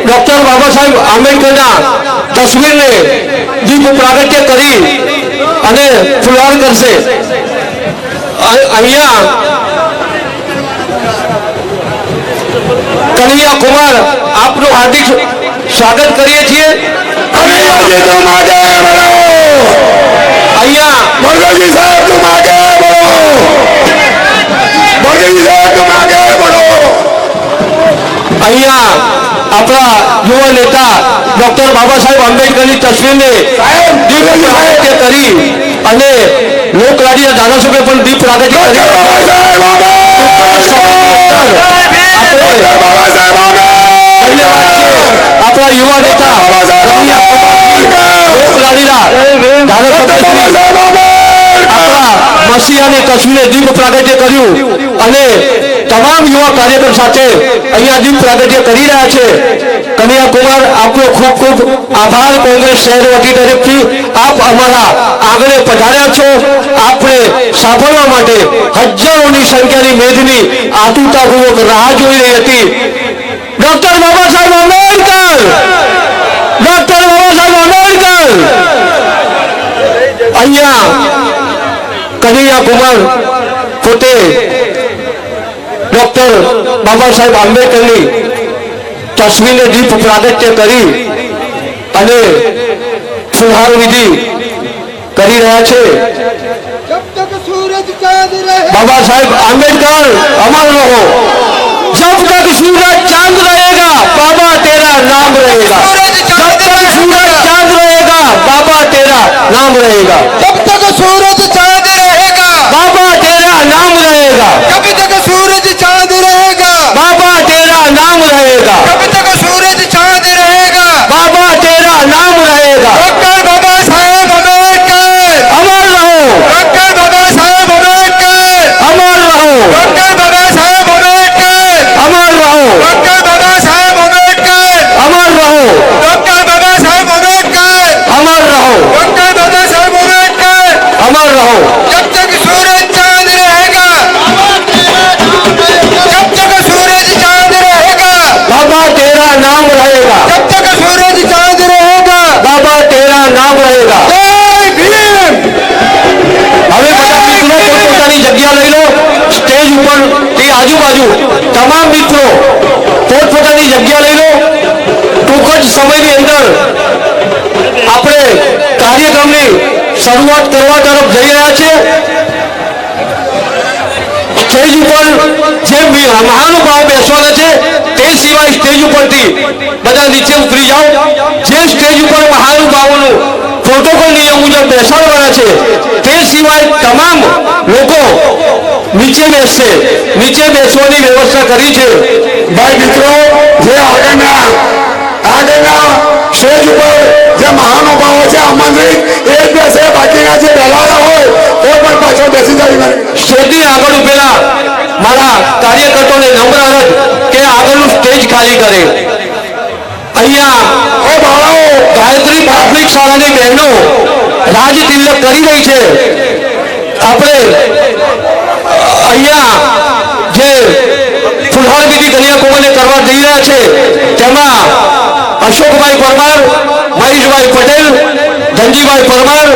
Doctor Baba Saheb आंबेडकરના તસવીરને દીપ પ્રાગટ્ય કરી અને ફુલહાર કરશે। અહીંયા કનૈયા કુમાર આપનું હાર્દિક સ્વાગત કરીએ છીએ। અહીંયા मोदी साहब तुम आगे बढ़ो, मोदी साहब तुम आगे बढ़ो। અહીંયા આપણા યુવા નેતા ડોક્ટર બાબા સાહેબ આંબેડકરની તસવીરને દીપ પ્રાગટ્ય કરી અને લોકલાડીના ધારાસભ્ય પણ દીપ પ્રાગટ્ય કરી આપણા યુવા નેતા લોકલાડીના ધારાસભ્ય આપણા મસીહાની તસવીરે દીપ પ્રાગટ્ય કર્યું અને તમામ યુવા કાર્યકર સાથે અહીંયા દીપ પ્રાગટ્ય કરી રહ્યા છે। કનૈયા કુમાર આપનો ખૂબ ખૂબ આભાર। કોંગ્રેસ શહેર વતી તરફથી આપ અમારા આગળ પધાર્યા છો। આપણે સાંભળવા માટે હજારોની સંખ્યાની મેદની આતુરતાપૂર્વક રાહ જોઈ રહી હતી। Doctor Baba Saheb Ambedkar, doctor Baba Saheb Ambedkar. અહીંયા કનૈયા કુમાર પોતે डॉक्टर बाबा साहेब आंबेडकરની તસવીરને દીપ પ્રાગટ્ય કરી અને ફુલહાર વિધિ કરી રહ્યા છે। बाबा साहेब आंबेडकर अमर रहो, जब तक सूरज चांद रहेगा बाबा तेरा नाम रहेगा। जब तक सूरज चांद रहेगा बाबा तेरा नाम रहेगा। जब तक सूरज चांद रहेगा बाबा तेरा नाम रहेगा। जब तक सूरज चांद रहेगा बाबा तेरा नाम रहेगा। जब तक सूरज चांद रहेगा बाबा तेरा नाम रहेगा। डॉक्टर बाबा साहेब आंबेडकर अमर रहो, डॉक्टर बाबा साहेब आंबेडकर अमर रहो, डॉक्टर बाबा साहेब आंबेडकर अमर रहो, डॉक्टर बाबा साहेब आंबेडकर अमर रहो, डॉक्टर बाबा साहेब आंबेडकर अमर रहो, डॉक्टर बाबा साहेब आंबेडकर अमर रहो। जब तक सूरज चांद रहेगा जब तक सूरज चांद रहेगा बाबा तेरा नाम रहेगा। जब तक सूरज चांद रहेगा बाबा तेरा नाम रहेगा। जय भीम। હવે બધા મિત્રો પોતપોતાની જગ્યા લઈ લો। સ્ટેજ ઉપર કે આજુબાજુ તમામ મિત્રો પોતપોતાની જગ્યા લઈ લો। ટૂંક જ સમયની અંદર આપણે કાર્યક્રમની શરૂઆત કરવા તરફ જઈ રહ્યા છે। સ્ટેજ ઉપર જે મહાનુભાવો બેસવાના છે તે સિવાય સ્ટેજ ઉપરથી બધા નીચે ઉતરી જાઓ। જે સ્ટેજ ઉપર મહાનુભાવોનું પ્રોટોકોલ નિયમ મુજબ બેસાડવાના છે તે સિવાય તમામ લોકો નીચે બેસશે। નીચે બેસવાની વ્યવસ્થા કરી છે। भाई मित्रों જે આગળના સ્ટેજ ઉપર જે મહાનુભાવો છે આમંત્રિત એક બેસે બાકીના જે બેલાડા હોય તે પણ પાછળ બેસી જાય। સ્ટેજની આગળ ઉભેલા મારા કાર્યકર્તાઓને નમ્ર અરજ કે આગળનું સ્ટેજ ખાલી કરે। અહીંયા એ બાળાઓ ગાયત્રી પ્રાથમિક શાળાની બહેનો રાજ તિલક કરી રહી છે। આપણે અહીંયા જે ફુલહાર વિધિ કન્યા કુમારને કરવા જઈ રહ્યા છે તેમાં અશોકભાઈ પરમાર, મહેશભાઈ પટેલ, ધનજીભાઈ પરમાર,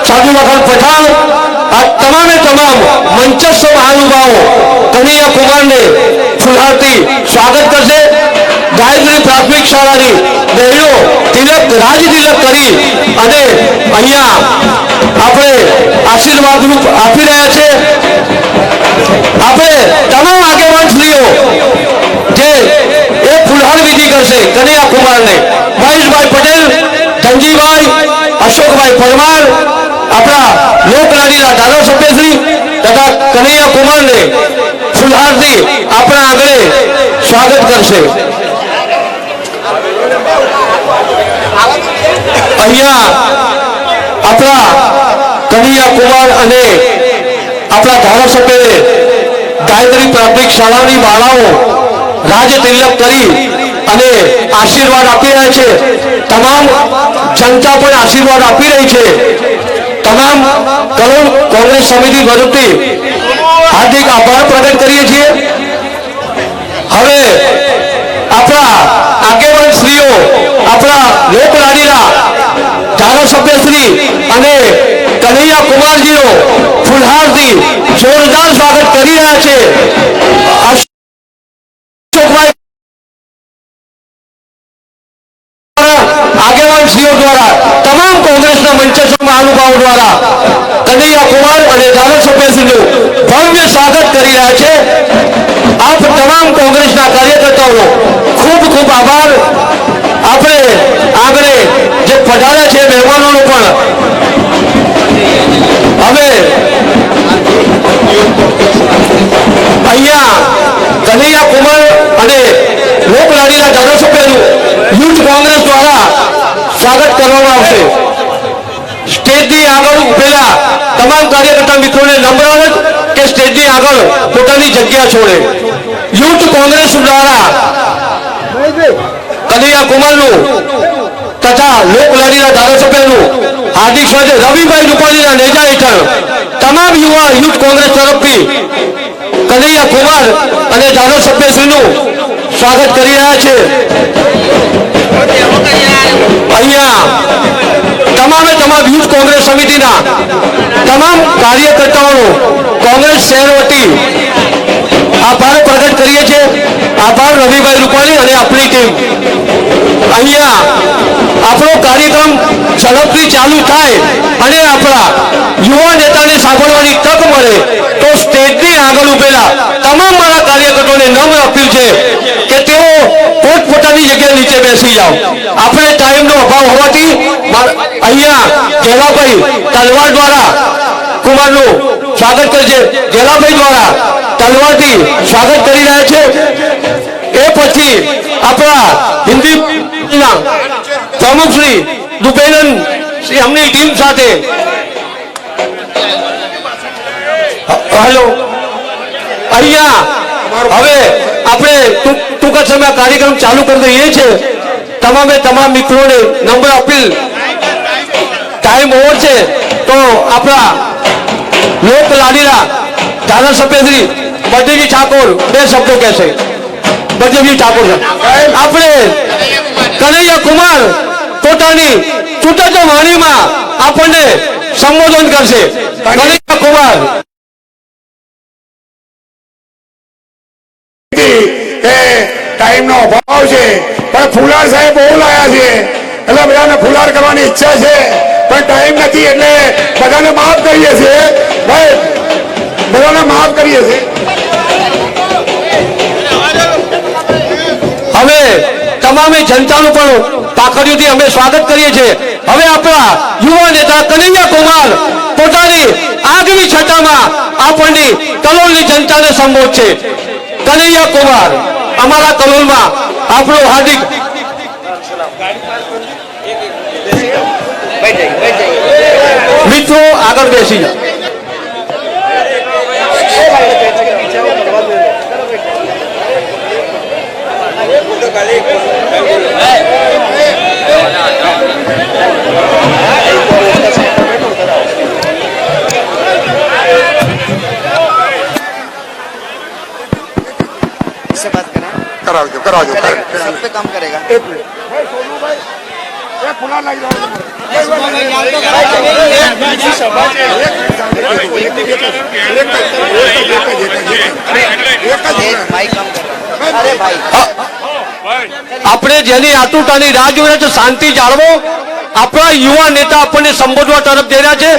સાધુલખન પઠાણ આ તમામે તમામ મંચસ્થ મહાનુભાવો કનૈયા કુમારને ફુલહારથી સ્વાગત કરશે। ગાયત્રી પ્રાથમિક શાળાની બહેનો તિલક રાજ તિલક કરી અને અહીંયા આપણે આશીર્વાદ રૂપ આપી રહ્યા છે। આપણે તમામ આગેવાનશ્રીઓ જે એ ફુલહાર વિધિ કરશે કનૈયા કુમારને મહેશભાઈ પટેલ, ધનજીભાઈ, અશોકભાઈ પરમાર આપણા લોકલાડીના ધારાસભ્યશ્રી તથા કનૈયા કુમારને ફુલહારથી આપણા આગળ સ્વાગત કરશે। અહીંયા આપણા કનૈયા કુમાર અને આપણા ધારાસભ્યએ ગાયત્રી પ્રાથમિક શાળાની બાળાઓ રાજ તિલક કરી અને આશીર્વાદ આપી રહ્યા છે। તમામ જનતા પણ આશીર્વાદ આપી રહી છે। તમામ કરોડ કોંગ્રેસ સમિતિ તરફથી હાર્દિક આભાર પ્રગટ કરીએ છીએ। હવે આપણા આગેવાન શ્રીઓ કરી રહ્યા છે અશોકભાઈ આગેવાનશ્રીઓ દ્વારા, તમામ કોંગ્રેસના મંચસ્થ મહાનુભાવો દ્વારા કનૈયા કુમાર અને ધારાસભ્યશ્રીનું ભવ્ય સ્વાગત કરી રહ્યા છે. આપ તમામ કોંગ્રેસના કાર્યકર્તાઓનો ખૂબ ખૂબ આભાર. આપણે આગળ જે પધાર્યા છે મહેમાનોનો પણ હવે અહીંયા કનૈયા કુમાર અને લોકલાડીના ધારાસભ્યનું યુથ કોંગ્રેસ દ્વારા સ્વાગત કરવામાં આવશે. સ્ટેજની આગળ ઉભેલા તમામ કાર્યકર્તા મિત્રોને નમ્ર અરજ કે સ્ટેજની આગળ પોતાની જગ્યા છોડે. યુથ કોંગ્રેસ દ્વારા કનૈયા કુમારનું તથા લોકલાડીના ધારાસભ્યનું હાર્દિક સ્વાગત રવિભાઈ રૂપાણીના નેજા હેઠળ તમામ યુવા યુથ કોંગ્રેસ તરફથી કનૈયા કુમાર અને ધારાસભ્યશ્રીનું સ્વાગત કરી રહ્યા છે. અહીંયા તમામે તમામ યુથ કોંગ્રેસ સમિતિના તમામ કાર્યકર્તાઓનો કોંગ્રેસ શહેર વતી આભાર પ્રગટ કરીએ છીએ. આભાર રવિભાઈ રૂપાણી અને આપણી ટીમ. અહીંયા આપણો કાર્યક્રમ ઝડપથી ચાલુ થાય અને આપણા યુવા નેતાને સાંભળવાની તક મળે તો સ્ટેજની આગળ ઉભેલા તમામ મારા કાર્યકર્તાઓને નમ્ર અપીલ છે કે તેઓ પોતપોતાની જગ્યાએ નીચે બેસી જાઓ. આપણે ટાઈમનો અભાવ હોવાથી અહીંયા ગેલાભાઈ તલવાર દ્વારા કુમારનું સ્વાગત કરે છે. ગેલાભાઈ દ્વારા તલવારથી સ્વાગત કરી રહ્યા છે. એ પછી આપણા હિન્દી પ્રમુખ શ્રી દુબેનન શ્રી અમની ટીમ સાથે હેલો અહીંયા હવે આપણે ટૂંક સમય કાર્યક્રમ ચાલુ કરી દઈએ છીએ. તમામે તમામ મિત્રોને નમ્ર અપીલ, ટાઈમ ઓવર છે તો આપણા લોકલાડીના ધારાસભ્ય શ્રી બળદેવજી ઠાકોર બે શબ્દો કહેશે. બળદેવજી ઠાકોર આપણે કનૈયા કુમાર પોતાની ચૂંટક વાણીમાં આપણને સંબોધન કરશે. કનૈયા કુમાર ટાઈમનો અભાવ છે પણ ફુલાર સાહેબ બહુ લાયા છે એટલે બધાને ફુલાર કરવાની ઈચ્છા છે પણ ટાઈમ નથી એટલે બધાને માફ કરીએ છીએ ભાઈ, બધાને માફ કરીએ છીએ. હવે તમામે જનતાનું પણ તાકડીઓથી અમે સ્વાગત કરીએ છીએ. હવે આપણા યુવા નેતા કનૈયા કુમાર પોતાની આગવી છટામાં આપણની કલોલની જનતાને સંબોધશે. કનૈયા કુમાર અમારા કલોલમાં આપણું હાર્દિક મિત્રો આગળ બેસી જાઓ. इससे बात करें, કરાવજો सब पे काम करेगा. એક મિનિટ ભાઈ, સોનુભાઈ એ ફુલાર લાગી જાઓ. भाई काम कर रहा है. अरे भाई આપણે જેની આતુરતાની રાહ જોઈ રહ્યા છે શાંતિ જાળવો. આપણા યુવા નેતા આપણને સંબોધવા તરફ જઈ રહ્યા છે.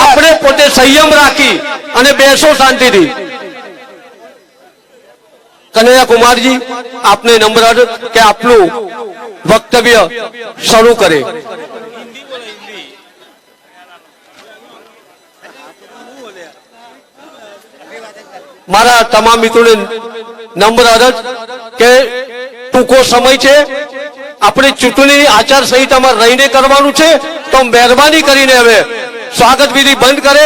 આપણે પોતે સંયમ રાખી અને બેસો શાંતિથી. કનૈયા કુમારજી આપને નમ્ર અરજ કે આપનું વક્તવ્ય શરૂ કરે. મારા તમામ મિત્રોને નમ્ર અરજ કે ટૂંકો સમય છે, આપણે ચૂંટણી આચાર સંહિતામાં રહીને કરવાનું છે તો મહેરબાની કરીને હવે સ્વાગત વિધિ બંધ કરે.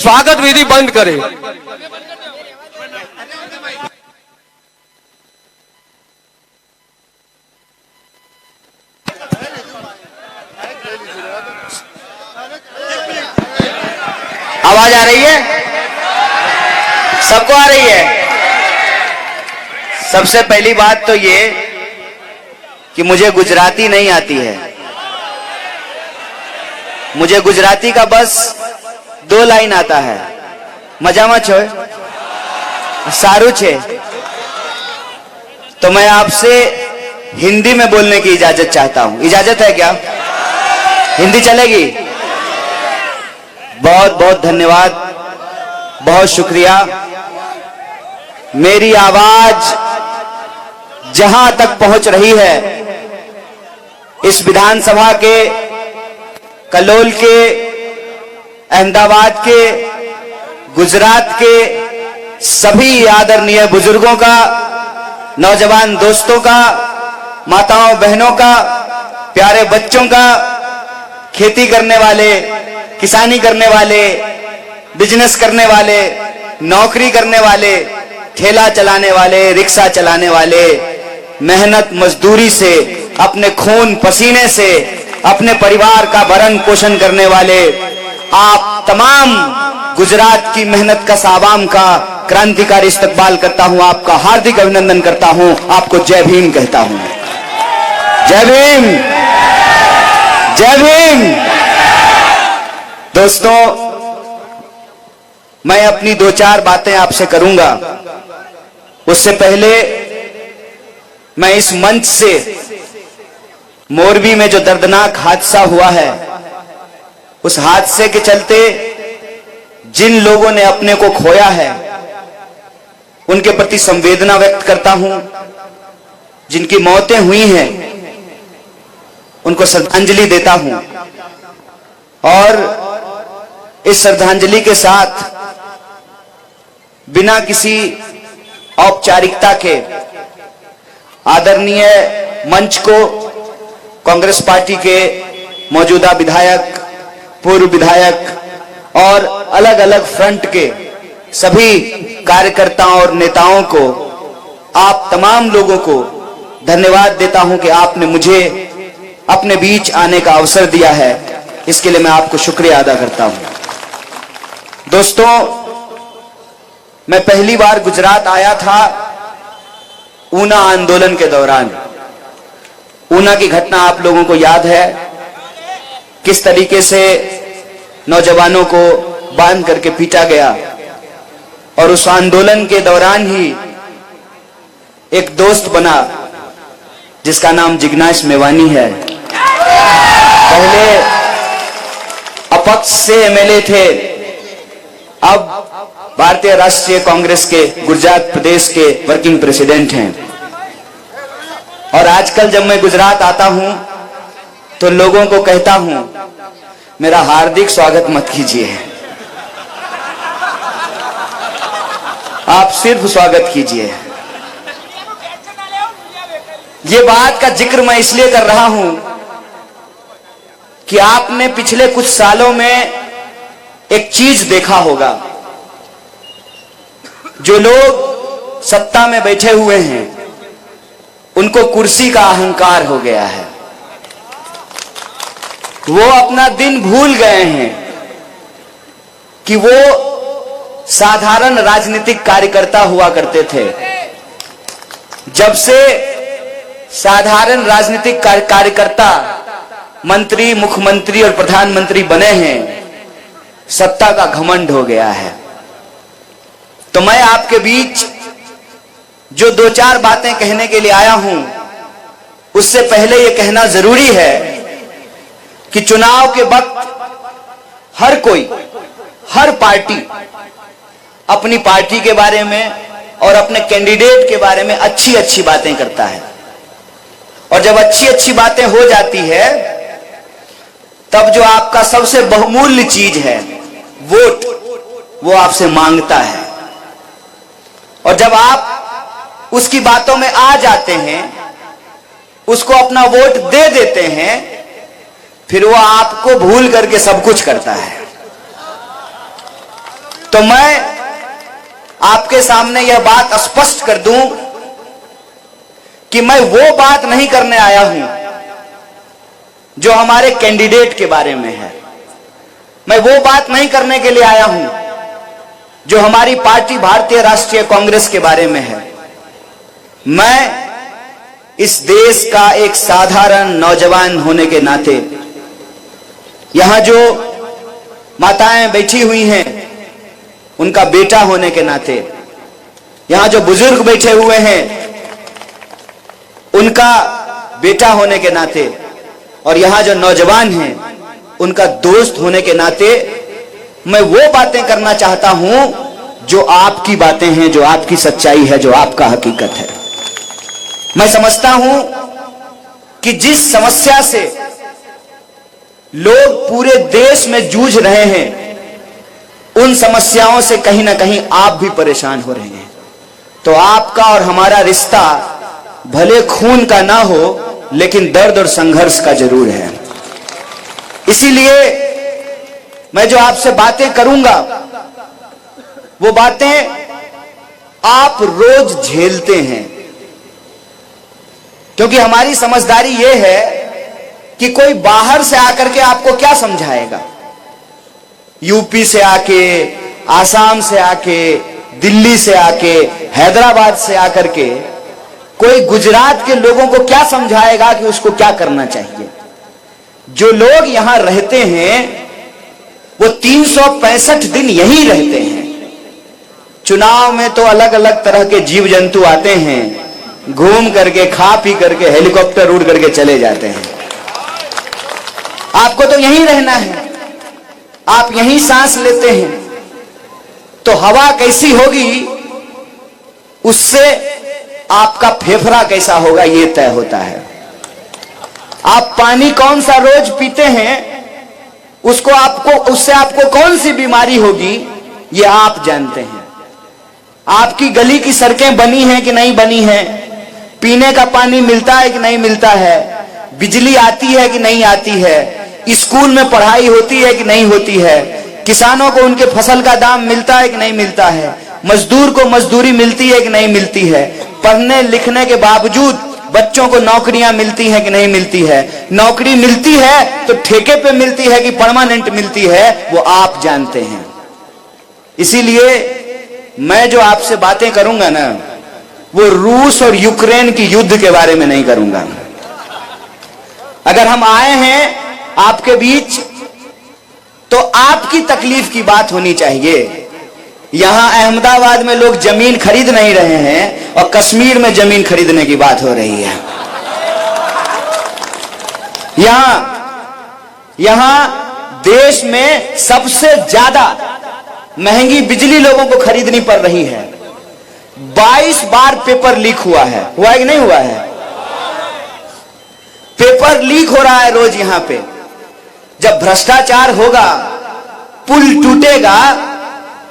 સ્વાગત વિધિ બંધ કરે. आवाज आ रही है? सबको आ रही है? सबसे पहली बात तो ये कि मुझे गुजराती नहीं आती है. मुझे गुजराती का बस 2 लाइन आता है. મજામાં છો? सारू छे। तो मैं आपसे हिंदी में बोलने की इजाजत चाहता हूं। इजाजत है क्या? हिंदी चलेगी? बहुत बहुत धन्यवाद, बहुत शुक्रिया। मेरी आवाज जहां तक पहुंच रही है, इस विधानसभा के, कलोल के, अहमदाबाद के, गुजरात के सभी आदरणीय बुजुर्गों का, नौजवान दोस्तों का, माताओं बहनों का, प्यारे बच्चों का, खेती करने वाले, किसानी करने वाले, बिजनेस करने वाले, नौकरी करने वाले, ठेला चलाने वाले, रिक्शा चलाने वाले, मेहनत मजदूरी से, अपने खून पसीने से अपने परिवार का भरण पोषण करने वाले आप तमाम गुजरात की मेहनत का आवाम का क्रांतिकारी इस्तकबाल करता हूं। आपका हार्दिक अभिनंदन करता हूं। आपको जय भीम कहता हूं। जय भीम, जय भीम। दोस्तों, मैं अपनी दो चार बातें आपसे करूंगा। उससे पहले मैं इस मंच से मोरबी में जो दर्दनाक हादसा हुआ है, उस हादसे के चलते जिन लोगों ने अपने को खोया है, उनके प्रति संवेदना व्यक्त करता हूं। जिनकी मौतें हुई हैं, उनको श्रद्धांजलि देता हूं। और इस श्रद्धांजलि के साथ बिना किसी औपचारिकता के आदरणीय मंच को कांग्रेस पार्टी के मौजूदा विधायक, पूर्व विधायक और अलग अलग फ्रंट के सभी कार्यकर्ताओं और नेताओं को, आप तमाम लोगों को धन्यवाद देता हूं कि आपने मुझे अपने बीच आने का अवसर दिया है। इसके लिए मैं आपको शुक्रिया अदा करता हूं। दोस्तों, मैं पहली बार गुजरात आया था ऊना आंदोलन के दौरान। ऊना की घटना आप लोगों को याद है, किस तरीके से नौजवानों को बांध करके पीटा गया। और उस आंदोलन के दौरान ही एक दोस्त बना जिसका नाम जिग्नेश मेवानी है। पहले अपक्ष से एमएलए थे, अब भारतीय राष्ट्रीय कांग्रेस के गुजरात प्रदेश के वर्किंग प्रेसिडेंट हैं। और आजकल जब मैं गुजरात आता हूं तो लोगों को कहता हूं, मेरा हार्दिक स्वागत मत कीजिए, आप सिर्फ स्वागत कीजिए। ये बात का जिक्र मैं इसलिए कर रहा हूं कि आपने पिछले कुछ सालों में एक चीज देखा होगा। जो लोग सत्ता में बैठे हुए हैं, उनको कुर्सी का अहंकार हो गया है। वो अपना दिन भूल गए हैं कि वो साधारण राजनीतिक कार्यकर्ता हुआ करते थे। जब से साधारण राजनीतिक कार्यकर्ता मंत्री, मुख्यमंत्री और प्रधानमंत्री बने हैं, सत्ता का घमंड हो गया है। तो मैं आपके बीच जो दो चार बातें कहने के लिए आया हूं, उससे पहले यह कहना जरूरी है कि चुनाव के वक्त हर कोई, हर पार्टी अपनी पार्टी के बारे में और अपने कैंडिडेट के बारे में अच्छी अच्छी बातें करता है। और जब अच्छी अच्छी बातें हो जाती है, तब जो आपका सबसे बहुमूल्य चीज है, वोट, वो आपसे मांगता है। और जब आप उसकी बातों में आ जाते हैं, उसको अपना वोट दे देते हैं, फिर वो आपको भूल करके सब कुछ करता है। तो मैं आपके सामने यह बात स्पष्ट कर दूं कि मैं वो बात नहीं करने आया हूं जो हमारे कैंडिडेट के बारे में है। मैं वो बात नहीं करने के लिए आया हूं जो हमारी पार्टी भारतीय राष्ट्रीय कांग्रेस के बारे में है। मैं इस देश का एक साधारण नौजवान होने के नाते, यहां जो माताएं बैठी हुई हैं, उनका बेटा होने के नाते, यहां जो बुजुर्ग बैठे हुए हैं उनका बेटा होने के नाते, और यहां जो नौजवान हैं उनका दोस्त होने के नाते, मैं वो बातें करना चाहता हूं जो आपकी बातें हैं, जो आपकी सच्चाई है, जो आपका हकीकत है। मैं समझता हूं कि जिस समस्या से लोग पूरे देश में जूझ रहे हैं, उन समस्याओं से कहीं ना कहीं आप भी परेशान हो रहे हैं। तो आपका और हमारा रिश्ता भले खून का ना हो, लेकिन दर्द और संघर्ष का जरूर है। इसीलिए मैं जो आपसे बातें करूंगा, वो बातें आप रोज झेलते हैं, क्योंकि हमारी समझदारी यह है कि कोई बाहर से आकर के आपको क्या समझाएगा। यूपी से आके, आसाम से आके, दिल्ली से आके, हैदराबाद से आकर के कोई गुजरात के लोगों को क्या समझाएगा कि उसको क्या करना चाहिए। जो लोग यहां रहते हैं वो 365 दिन यहीं रहते हैं। चुनाव में तो अलग अलग तरह के जीव जंतु आते हैं, घूम करके खा पी करके हेलीकॉप्टर उड़ करके चले जाते हैं। आपको तो यहीं रहना है, आप यहीं सांस लेते हैं, तो हवा कैसी होगी उससे आपका फेफड़ा कैसा होगा ये तय होता है। आप पानी कौन सा रोज पीते हैं, उससे आपको कौन सी बीमारी होगी ये आप जानते हैं। आपकी गली की सड़कें बनी हैं कि नहीं बनी हैं, पीने का पानी मिलता है कि नहीं मिलता है, बिजली आती है कि नहीं आती है, स्कूल में पढ़ाई होती है कि नहीं होती है, किसानों को उनके फसल का दाम मिलता है कि नहीं मिलता है, मजदूर को मजदूरी मिलती है कि नहीं मिलती है, पढ़ने लिखने के बावजूद बच्चों को नौकरियां मिलती हैं कि नहीं मिलती है, नौकरी मिलती है तो ठेके पे मिलती है कि परमानेंट मिलती है, वो आप जानते हैं। इसीलिए मैं जो आपसे बातें करूंगा ना, वो रूस और यूक्रेन की युद्ध के बारे में नहीं करूंगा। अगर हम आए हैं आपके बीच तो आपकी तकलीफ की बात होनी चाहिए। यहां अहमदाबाद में लोग जमीन खरीद नहीं रहे हैं और कश्मीर में जमीन खरीदने की बात हो रही है। यहां देश में सबसे ज्यादा महंगी बिजली लोगों को खरीदनी पड़ रही है। 22 बार पेपर लीक हुआ है कि नहीं हुआ है? पेपर लीक हो रहा है रोज यहां पे। जब भ्रष्टाचार होगा, पुल टूटेगा,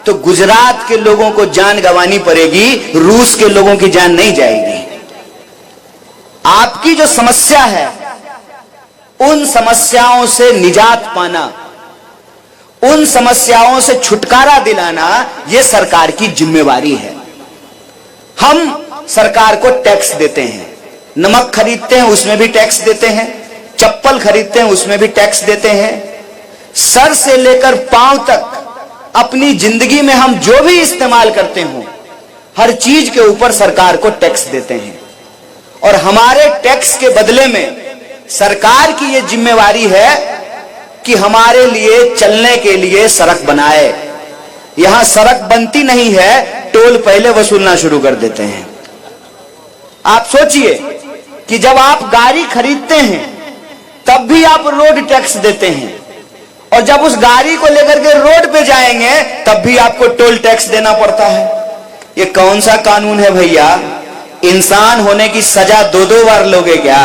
तो गुजरात के लोगों को जान गंवानी पड़ेगी, रूस के लोगों की जान नहीं जाएगी। आपकी जो समस्या है, उन समस्याओं से निजात पाना, उन समस्याओं से छुटकारा दिलाना, यह सरकार की जिम्मेवारी है। हम सरकार को टैक्स देते हैं, नमक खरीदते हैं उसमें भी टैक्स देते हैं, चप्पल खरीदते हैं उसमें भी टैक्स देते हैं। सर से लेकर पांव तक अपनी जिंदगी में हम जो भी इस्तेमाल करते हो, हर चीज के ऊपर सरकार को टैक्स देते हैं। और हमारे टैक्स के बदले में सरकार की यह जिम्मेवारी है कि हमारे लिए चलने के लिए सड़क बनाए। यहां सड़क बनती नहीं है, टोल पहले वसूलना शुरू कर देते हैं। आप सोचिए कि जब आप गाड़ी खरीदते हैं तब भी आप रोड टैक्स देते हैं, और जब उस गाड़ी को लेकर के रोड पे जाएंगे तब भी आपको टोल टैक्स देना पड़ता है। ये कौन सा कानून है भैया? इंसान होने की सजा 2-2 बार लोगे क्या?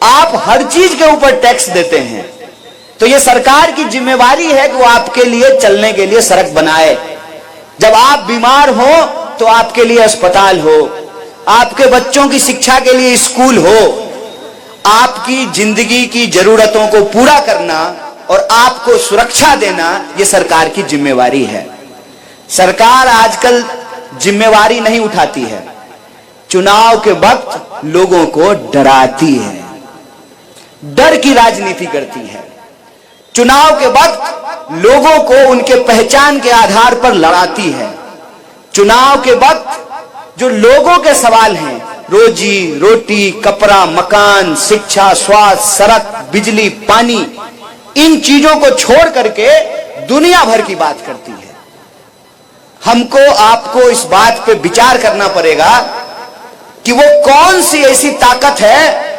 आप हर चीज के ऊपर टैक्स देते हैं। तो ये सरकार की जिम्मेवारी है कि वो आपके लिए चलने के लिए सड़क बनाए। जब आप बीमार हो तो आपके लिए अस्पताल हो, आपके बच्चों की शिक्षा के लिए स्कूल हो। आपकी जिंदगी की जरूरतों को पूरा करना और आपको सुरक्षा देना, यह सरकार की जिम्मेवारी है। सरकार आजकल जिम्मेवारी नहीं उठाती है, चुनाव के वक्त लोगों को डराती है, डर की राजनीति करती है। चुनाव के वक्त लोगों को उनके पहचान के आधार पर लड़ाती है। चुनाव के वक्त जो लोगों के सवाल हैं, रोजी रोटी, कपड़ा, मकान, शिक्षा, स्वास्थ्य, सड़क, बिजली, पानी, इन चीजों को छोड़ करके दुनिया भर की बात करती है। हमको आपको इस बात पे विचार करना पड़ेगा कि वो कौन सी ऐसी ताकत है,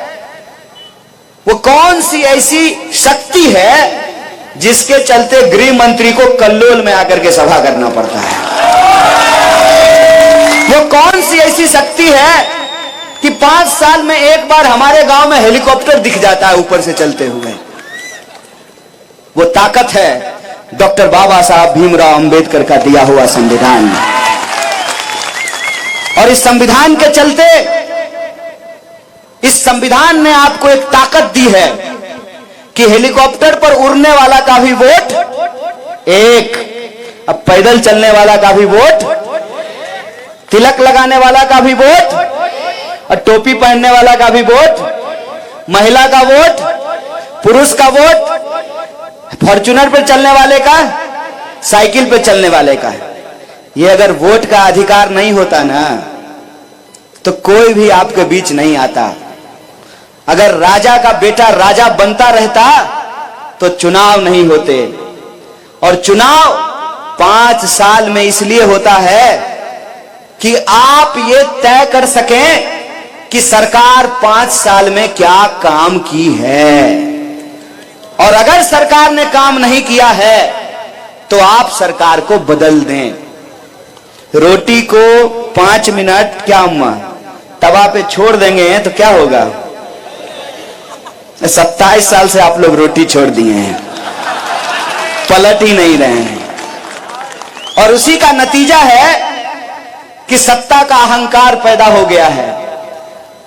वो कौन सी ऐसी शक्ति है जिसके चलते गृह मंत्री को कल्लोल में आकर के सभा करना पड़ता है। वो कौन सी ऐसी शक्ति है कि 5 साल में एक बार हमारे गांव में हेलीकॉप्टर दिख जाता है ऊपर से चलते हुए। वो ताकत है डॉक्टर बाबा साहब भीमराव अंबेडकर का दिया हुआ संविधान। और इस संविधान के चलते, इस संविधान ने आपको एक ताकत दी है कि हेलीकॉप्टर पर उड़ने वाला का भी वोट एक, अब पैदल चलने वाला का भी वोट, तिलक लगाने वाला का भी वोट, और टोपी पहनने वाला का भी वोट, महिला का वोट, पुरुष का वोट, फॉर्च्यूनर पर चलने वाले का, साइकिल पर चलने वाले का। ये अगर वोट का अधिकार नहीं होता ना तो कोई भी आपके बीच नहीं आता। अगर राजा का बेटा राजा बनता रहता तो चुनाव नहीं होते। और चुनाव 5 साल में इसलिए होता है कि आप ये तय कर सकें कि सरकार 5 साल में क्या काम की है। और अगर सरकार ने काम नहीं किया है तो आप सरकार को बदल दें। रोटी को 5 मिनट क्या अम्मा तवा पे छोड़ देंगे तो क्या होगा? 27 साल से आप लोग रोटी छोड़ दिए हैं, पलट ही नहीं रहे हैं। और उसी का नतीजा है कि सत्ता का अहंकार पैदा हो गया है।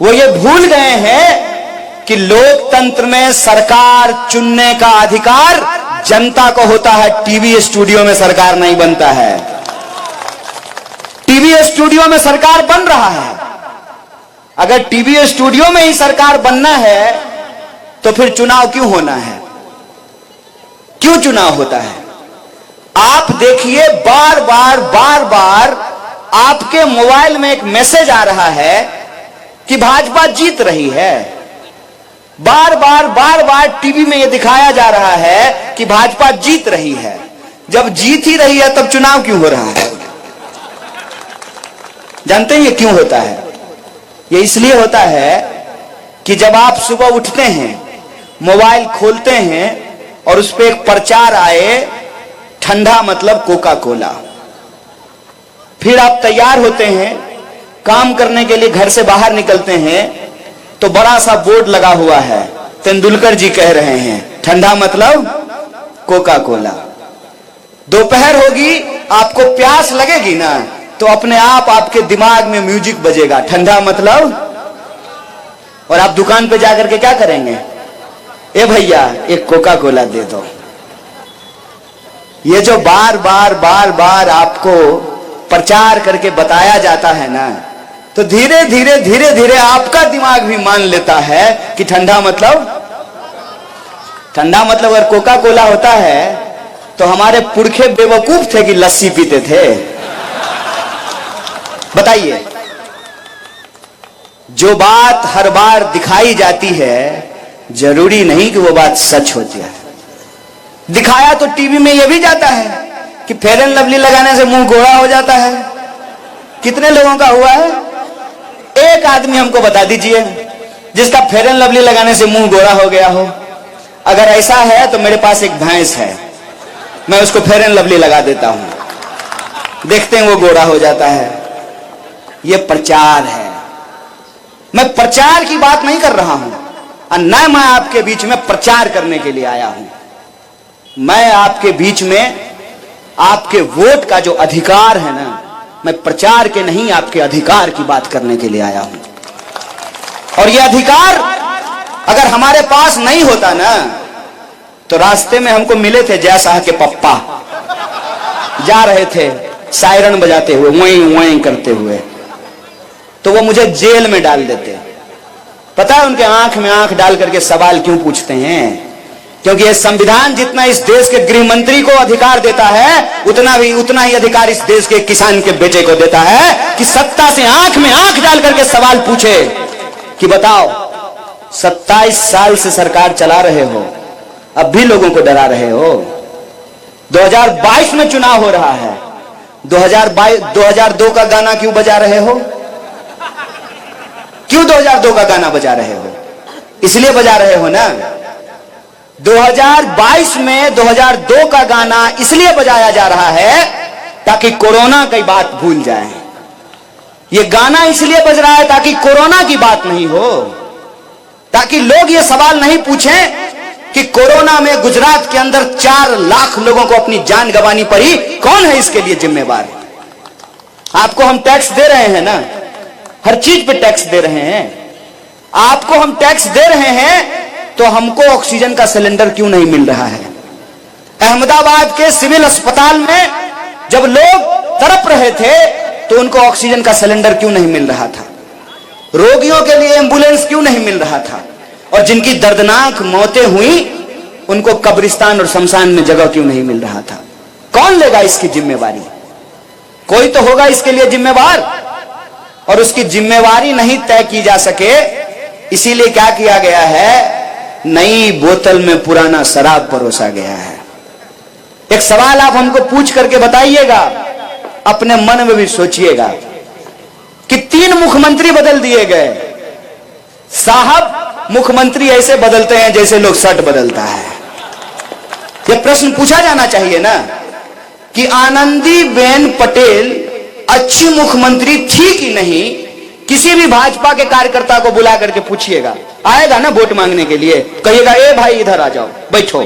वो ये भूल गए हैं कि लोकतंत्र में सरकार चुनने का अधिकार जनता को होता है। टीवी स्टूडियो में सरकार नहीं बनता है। टीवी स्टूडियो में सरकार बन रहा है। अगर टीवी स्टूडियो में ही सरकार बनना है तो फिर चुनाव क्यों होना है? क्यों चुनाव होता है? आप देखिए बार बार आपके मोबाइल में एक मैसेज आ रहा है कि भाजपा जीत रही है। बार बार टीवी में यह दिखाया जा रहा है कि भाजपा जीत रही है। जब जीत ही रही है तब चुनाव क्यों हो रहा है? जानते हैं ये क्यों होता है? ये इसलिए होता है कि जब आप सुबह उठते हैं, मोबाइल खोलते हैं और उस पर एक प्रचार आए, ठंडा मतलब कोका कोला, फिर आप तैयार होते हैं, काम करने के लिए घर से बाहर निकलते हैं तो बड़ा सा बोर्ड लगा हुआ है, तेंदुलकर जी कह रहे हैं ठंडा मतलब कोका कोला। दोपहर होगी, आपको प्यास लगेगी ना तो अपने आप आपके दिमाग में म्यूजिक बजेगा, ठंडा मतलब। और आप दुकान पे जाकर के क्या करेंगे? ए भैया एक कोका कोला दे दो। ये जो बार बार आपको प्रचार करके बताया जाता है ना, तो धीरे धीरे आपका दिमाग भी मान लेता है कि ठंडा मतलब अगर कोका कोला होता है तो हमारे पुरखे बेवकूफ थे कि लस्सी पीते थे। बताइए, जो बात हर बार दिखाई जाती है जरूरी नहीं कि वो बात सच होती है। दिखाया तो टीवी में यह भी जाता है कि फेयर एंड लवली लगाने से मुंह गोरा हो जाता है। कितने लोगों का हुआ है? एक आदमी हमको बता दीजिए जिसका फेयर एंड लवली लगाने से मुंह गोरा हो गया हो। अगर ऐसा है तो मेरे पास एक भैंस है, मैं उसको फेयर एंड लवली लगा देता हूं, देखते हैं वो गोरा हो जाता है। ये प्रचार है। मैं प्रचार की बात नहीं कर रहा हूं, और न मैं आपके बीच में प्रचार करने के लिए आया हूं। मैं आपके बीच में आपके वोट का जो अधिकार है ना, मैं प्रचार के नहीं आपके अधिकार की बात करने के लिए आया हूं। और यह अधिकार अगर हमारे पास नहीं होता ना तो रास्ते में हमको मिले थे जय शाह के पप्पा, जा रहे थे सायरन बजाते हुए, वहीं करते हुए, तो वो मुझे जेल में डाल देते। पता है उनके आंख में आंख डाल करके सवाल क्यों पूछते हैं? क्योंकि यह संविधान जितना इस देश के गृह मंत्री को अधिकार देता है उतना ही अधिकार इस देश के किसान के बेटे को देता है कि सत्ता से आंख में आंख डाल करके सवाल पूछे कि बताओ 27 साल से सरकार चला रहे हो, अब भी लोगों को डरा रहे हो। 2022 में चुनाव हो रहा है, 2002 का गाना क्यों बजा रहे हो? क्यों 2002 का गाना बजा रहे हो? इसलिए बजा रहे हो ना, 2022 में 2002 का गाना इसलिए बजाया जा रहा है ताकि कोरोना की बात भूल जाए। ये गाना इसलिए बज रहा है ताकि कोरोना की बात नहीं हो, ताकि लोग ये सवाल नहीं पूछें कि कोरोना में गुजरात के अंदर 4 लाख लोगों को अपनी जान गंवानी पड़ी, कौन है इसके लिए जिम्मेवार? आपको हम टैक्स दे रहे हैं ना, हर चीज पे टैक्स दे रहे हैं। आपको हम टैक्स दे रहे हैं तो हमको ऑक्सीजन का सिलेंडर क्यों नहीं मिल रहा है? अहमदाबाद के सिविल अस्पताल में जब लोग तड़प रहे थे तो उनको ऑक्सीजन का सिलेंडर क्यों नहीं मिल रहा था? रोगियों के लिए एम्बुलेंस क्यों नहीं मिल रहा था? और जिनकी दर्दनाक मौतें हुई उनको कब्रिस्तान और शमशान में जगह क्यों नहीं मिल रहा था? कौन लेगा इसकी जिम्मेवारी? कोई तो होगा इसके लिए जिम्मेवार, और उसकी जिम्मेवारी नहीं तय की जा सके, इसीलिए क्या किया गया है? नई बोतल में पुराना शराब परोसा गया है। एक सवाल आप हमको पूछ करके बताइएगा, अपने मन में भी सोचिएगा कि 3 मुख्यमंत्री बदल दिए गए। साहब, मुख्यमंत्री ऐसे बदलते हैं जैसे लोग शर्ट बदलता है। यह प्रश्न पूछा जाना चाहिए ना कि आनंदीबेन पटेल अच्छी मुख्यमंत्री थी कि नहीं? किसी भी भाजपा के कार्यकर्ता को बुला करके पूछिएगा, आएगा ना वोट मांगने के लिए, कहिएगा ए भाई इधर आ जाओ, बैठो,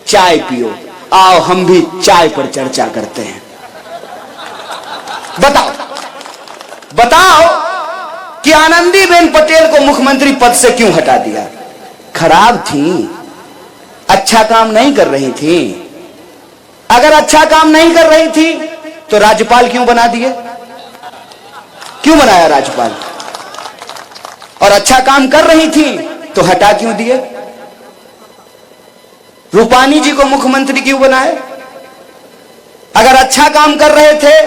चाय पियो, आओ हम भी चाय पर चर्चा करते हैं। बताओ बताओ कि आनंदीबेन पटेल को मुख्यमंत्री पद से क्यों हटा दिया? खराब थी, अच्छा काम नहीं कर रही थी। अगर अच्छा काम नहीं कर रही थी तो राज्यपाल क्यों बना दिए? क्यों बनाया राज्यपाल? और अच्छा काम कर रही थी तो हटा क्यों दिए? रूपानी जी को मुख्यमंत्री क्यों बनाए? अगर अच्छा काम कर रहे थे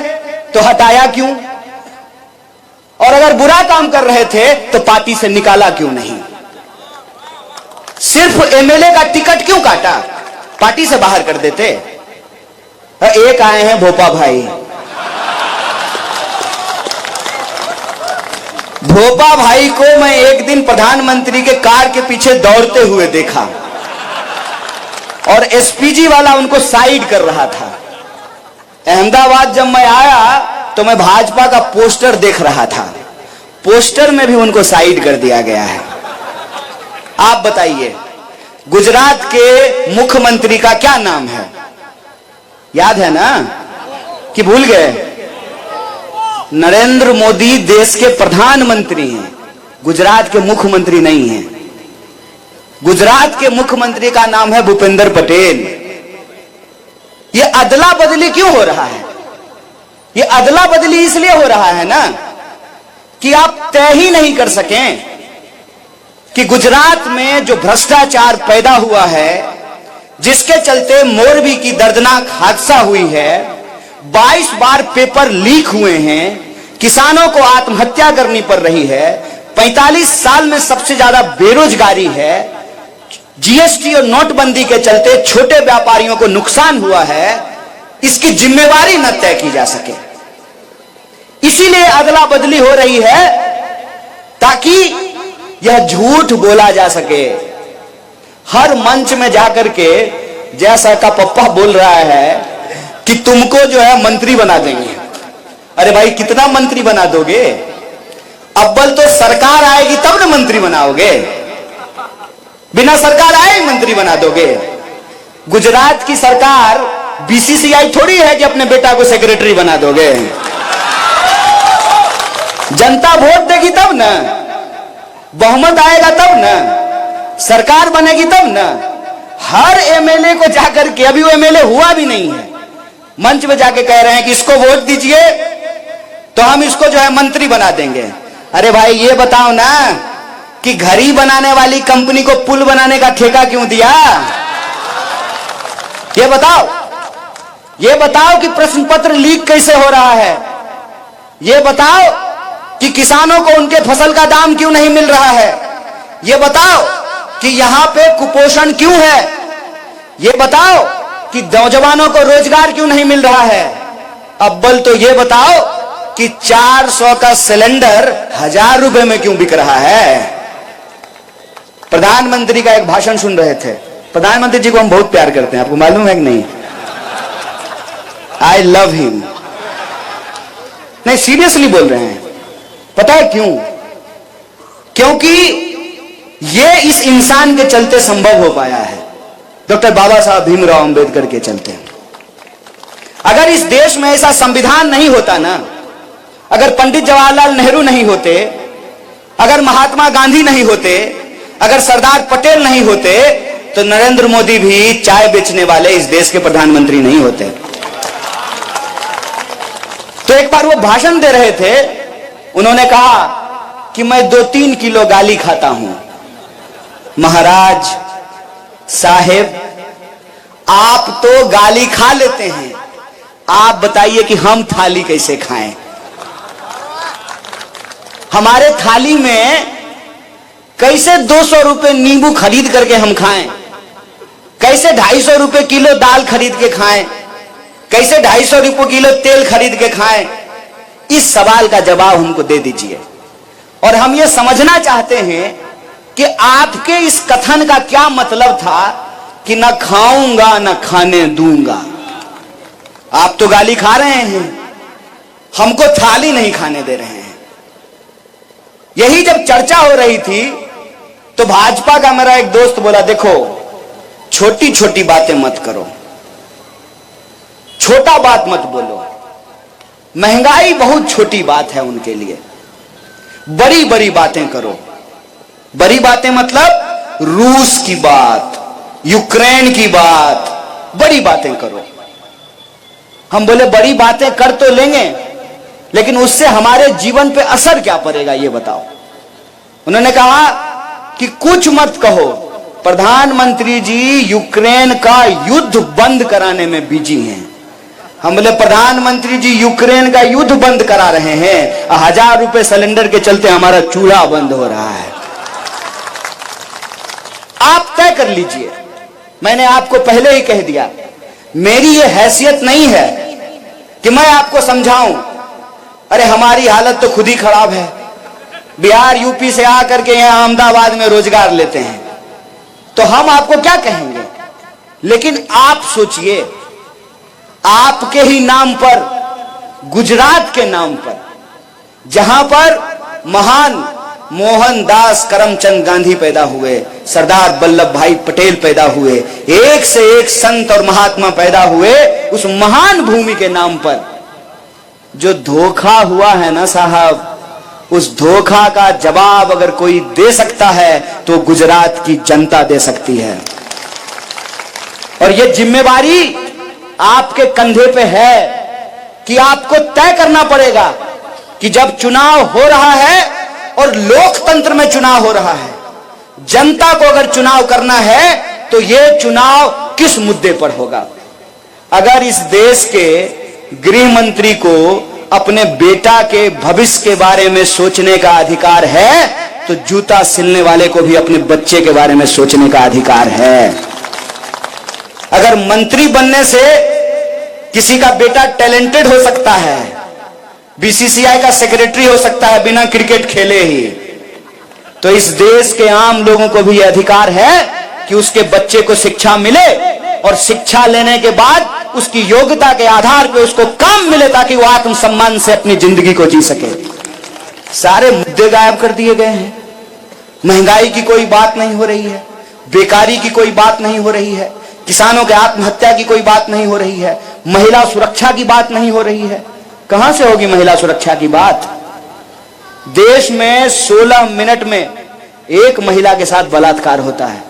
तो हटाया क्यों? और अगर बुरा काम कर रहे थे तो पार्टी से निकाला क्यों नहीं? सिर्फ एमएलए का टिकट क्यों काटा? पार्टी से बाहर कर देते। एक आए हैं भोपा भाई। भोपा भाई को मैं एक दिन प्रधानमंत्री के कार के पीछे दौड़ते हुए देखा और एसपीजी वाला उनको साइड कर रहा था। अहमदाबाद जब मैं आया तो मैं भाजपा का पोस्टर देख रहा था, पोस्टर में भी उनको साइड कर दिया गया है। आप बताइए, गुजरात के मुख्यमंत्री का क्या नाम है? याद है ना कि भूल गए? नरेंद्र मोदी देश के प्रधानमंत्री हैं, गुजरात के मुख्यमंत्री नहीं हैं। गुजरात के मुख्यमंत्री का नाम है भूपेंद्र पटेल। यह अदला बदली क्यों हो रहा है? यह अदला बदली इसलिए हो रहा है ना कि आप तय ही नहीं कर सकें कि गुजरात में जो भ्रष्टाचार पैदा हुआ है, जिसके चलते मोरबी की दर्दनाक हादसा हुई है, 22 बार पेपर लीक हुए हैं, किसानों को आत्महत्या करनी पड़ रही है, 45 साल में सबसे ज्यादा बेरोजगारी है, जीएसटी और नोटबंदी के चलते छोटे व्यापारियों को नुकसान हुआ है, इसकी जिम्मेवारी न तय की जा सके। इसीलिए अदला बदली हो रही है ताकि यह झूठ बोला जा सके। हर मंच में जाकर के जैसा का पप्पा बोल रहा है कि तुमको जो है मंत्री बना देंगे। अरे भाई, कितना मंत्री बना दोगे? अव्वल तो सरकार आएगी तब ना मंत्री बनाओगे, बिना सरकार आए ही मंत्री बना दोगे। गुजरात की सरकार बीसीसीआई थोड़ी है कि अपने बेटा को सेक्रेटरी बना दोगे। जनता वोट देगी तब ना, बहुमत आएगा तब ना, सरकार बनेगी तब ना। हर एमएलए को जाकर के, अभी वो एमएलए हुआ भी नहीं है, मंच में जाके कह रहे हैं कि इसको वोट दीजिए तो हम इसको जो है मंत्री बना देंगे। अरे भाई, ये बताओ ना कि घड़ी बनाने वाली कंपनी को पुल बनाने का ठेका क्यों दिया? ये बताओ, ये बताओ कि प्रश्न पत्र लीक कैसे हो रहा है? ये बताओ कि किसानों को उनके फसल का दाम क्यों नहीं मिल रहा है? ये बताओ कि यहां पे कुपोषण क्यों है? ये बताओ कि नौजवानों को रोजगार क्यों नहीं मिल रहा है? अव्वल तो ये बताओ कि 400 का सिलेंडर 1000 रुपए में क्यों बिक रहा है? प्रधानमंत्री का एक भाषण सुन रहे थे। प्रधानमंत्री जी को हम बहुत प्यार करते हैं, आपको मालूम है कि नहीं? I love him. नहीं, सीरियसली बोल रहे हैं। पता है क्यों? क्योंकि ये इस इंसान के चलते संभव हो पाया है, डॉक्टर बाबा साहब भीमराव अंबेडकर के चलते। अगर इस देश में ऐसा संविधान नहीं होता ना, अगर पंडित जवाहरलाल नेहरू नहीं होते, अगर महात्मा गांधी नहीं होते, अगर सरदार पटेल नहीं होते, तो नरेंद्र मोदी भी चाय बेचने वाले इस देश के प्रधानमंत्री नहीं होते। तो एक बार वो भाषण दे रहे थे, उन्होंने कहा कि मैं 2-3 किलो गाली खाता हूं। महाराज साहेब, आप तो गाली खा लेते हैं, आप बताइए कि हम थाली कैसे खाएं? हमारे थाली में कैसे 200 रुपए नींबू खरीद करके हम खाएं? कैसे 250 रुपए किलो दाल खरीद के खाएं? कैसे 250 रुपए किलो तेल खरीद के खाएं? इस सवाल का जवाब हमको दे दीजिए। और हम ये समझना चाहते हैं कि आपके इस कथन का क्या मतलब था कि ना खाऊंगा ना खाने दूंगा। आप तो गाली खा रहे हैं, हमको थाली नहीं खाने दे रहे हैं। यही जब चर्चा हो रही थी तो भाजपा का मेरा एक दोस्त बोला, देखो छोटी छोटी बातें मत करो, छोटा बात मत बोलो। महंगाई बहुत छोटी बात है उनके लिए, बड़ी बड़ी बातें करो। बड़ी बातें मतलब रूस की बात, यूक्रेन की बात, बड़ी बातें करो। हम बोले बड़ी बातें कर तो लेंगे, लेकिन उससे हमारे जीवन पे असर क्या पड़ेगा ये बताओ। उन्होंने कहा कि कुछ मत कहो, प्रधानमंत्री जी यूक्रेन का युद्ध बंद कराने में बिजी हैं। हम बोले प्रधानमंत्री जी यूक्रेन का युद्ध बंद करा रहे हैं, 1000 रुपए सिलेंडर के चलते हमारा चूल्हा बंद हो रहा है। आप तय कर लीजिए। मैंने आपको पहले ही कह दिया, मेरी ये हैसियत नहीं है कि मैं आपको समझाऊं। अरे हमारी हालत तो खुद ही खराब है। बिहार यूपी से आकर के यहां अहमदाबाद में रोजगार लेते हैं, तो हम आपको क्या कहेंगे? लेकिन आप सोचिए, आपके ही नाम पर, गुजरात के नाम पर, जहां पर महान मोहनदास करमचंद गांधी पैदा हुए, सरदार वल्लभ भाई पटेल पैदा हुए, एक से एक संत और महात्मा पैदा हुए, उस महान भूमि के नाम पर जो धोखा हुआ है ना साहब, उस धोखा का जवाब अगर कोई दे सकता है तो गुजरात की जनता दे सकती है। और यह जिम्मेवारी आपके कंधे पे है कि आपको तय करना पड़ेगा कि जब चुनाव हो रहा है और लोकतंत्र में चुनाव हो रहा है, जनता को अगर चुनाव करना है तो यह चुनाव किस मुद्दे पर होगा। अगर इस देश के गृह मंत्री को अपने बेटा के भविष्य के बारे में सोचने का अधिकार है, तो जूता सिलने वाले को भी अपने बच्चे के बारे में सोचने का अधिकार है। अगर मंत्री बनने से किसी का बेटा टैलेंटेड हो सकता है, बीसीसीआई का सेक्रेटरी हो सकता है बिना क्रिकेट खेले ही, तो इस देश के आम लोगों को भी यह अधिकार है कि उसके बच्चे को शिक्षा मिले और शिक्षा लेने के बाद उसकी योग्यता के आधार पर उसको काम मिले ताकि वो आत्मसम्मान से अपनी जिंदगी को जी सके। सारे मुद्दे गायब कर दिए गए हैं। महंगाई की कोई बात नहीं हो रही है, बेकारी की कोई बात नहीं हो रही है, किसानों के आत्महत्या की कोई बात नहीं हो रही है, महिला सुरक्षा की बात नहीं हो रही है। कहां से होगी महिला सुरक्षा की बात? देश में 16 मिनट में एक महिला के साथ बलात्कार होता है